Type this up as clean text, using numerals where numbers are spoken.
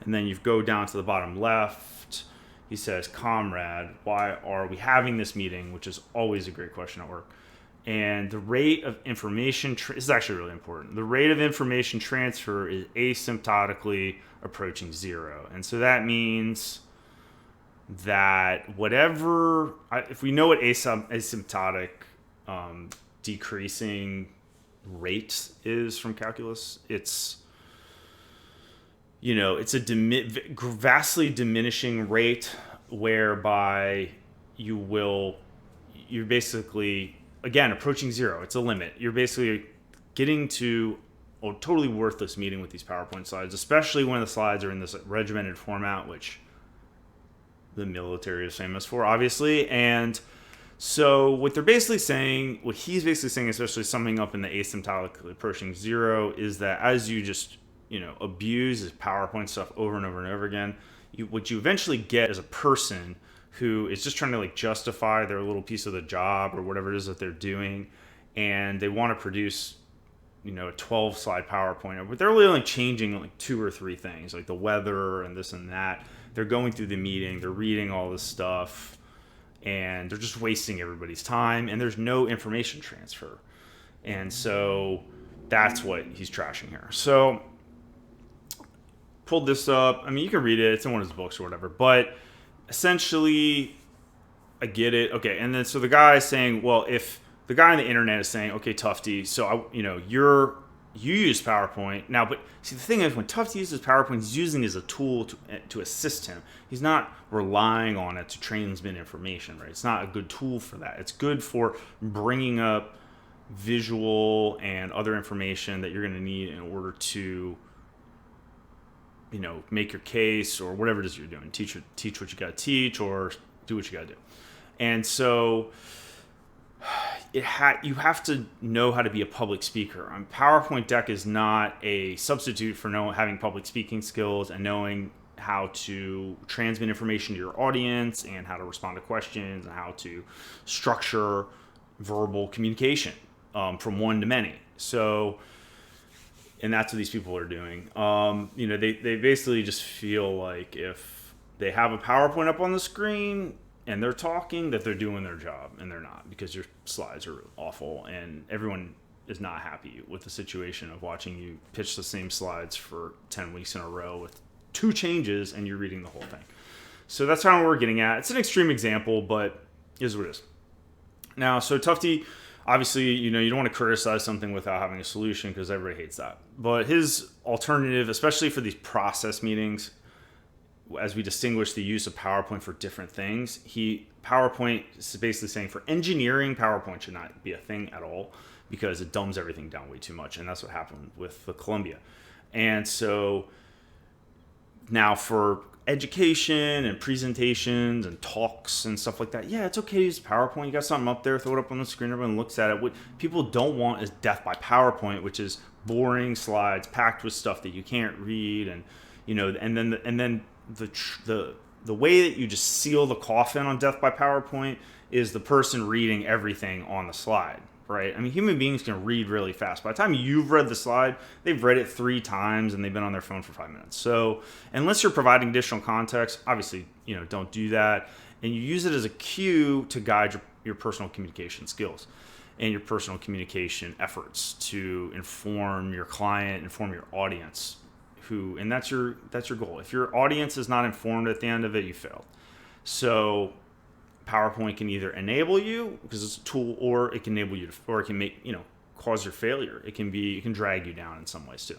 And then you go down to the bottom left. He says, "Comrade, why are we having this meeting?" Which is always a great question at work. And the rate of information, this is actually really important. The rate of information transfer is asymptotically approaching zero. And so that means that whatever, if we know what asymptotic decreasing rate is from calculus, it's it's a vastly diminishing rate whereby you're basically, again, approaching zero. It's a limit. You're basically getting to a totally worthless meeting with these PowerPoint slides, especially when the slides are in this regimented format, which the military is famous for, obviously. And so what he's basically saying, especially summing up in the asymptotically approaching zero, is that as you just abuse his PowerPoint stuff over and over and over again, what you eventually get is a person who is just trying to justify their little piece of the job or whatever it is that they're doing, and they want to produce a 12 slide PowerPoint, but they're really only changing 2 or 3 things, like the weather and this and that. They're going through the meeting, they're reading all this stuff, and they're just wasting everybody's time, and there's no information transfer. And so that's what he's trashing here. So pulled this up. I mean, you can read it. It's in one of his books or whatever. But essentially, I get it. Okay, and then so the guy is saying, well, if the guy on the internet is saying, okay, Tufte, so you use PowerPoint now, but see, the thing is, when Tufte uses PowerPoint, he's using it as a tool to assist him. He's not relying on it to transmit information, right? It's not a good tool for that. It's good for bringing up visual and other information that you're going to need in order to make your case or whatever it is you're doing. Teach what you got to teach, or do what you got to do. And so you have to know how to be a public speaker. PowerPoint deck is not a substitute for having public speaking skills and knowing how to transmit information to your audience and how to respond to questions and how to structure verbal communication from one to many. So, and that's what these people are doing. They basically just feel like if they have a PowerPoint up on the screen and they're talking, that they're doing their job, and they're not, because your slides are awful and everyone is not happy with the situation of watching you pitch the same slides for 10 weeks in a row with 2 changes and you're reading the whole thing. So that's how we're getting at. It's an extreme example, but it is what it is. Now, so Tufte, obviously, you don't want to criticize something without having a solution, because everybody hates that. But his alternative, especially for these process meetings, as we distinguish the use of PowerPoint for different things, PowerPoint is basically saying for engineering, PowerPoint should not be a thing at all, because it dumbs everything down way too much. And that's what happened with the Columbia. And so now for education and presentations and talks and stuff like that, yeah, it's okay to use PowerPoint. You got something up there, throw it up on the screen, everyone looks at it. What people don't want is death by PowerPoint, which is boring slides packed with stuff that you can't read, and and then the way that you just seal the coffin on death by PowerPoint is the person reading everything on the slide, right? I mean, human beings can read really fast. By the time you've read the slide, they've read it 3 times and they've been on their phone for 5 minutes. So unless you're providing additional context, obviously, don't do that. And you use it as a cue to guide your personal communication skills and your personal communication efforts to inform your client, inform your audience. And that's your goal. If your audience is not informed at the end of it, you failed. So PowerPoint can either enable you, because it's a tool, or it can enable you or it can make cause your failure. It can drag you down in some ways too.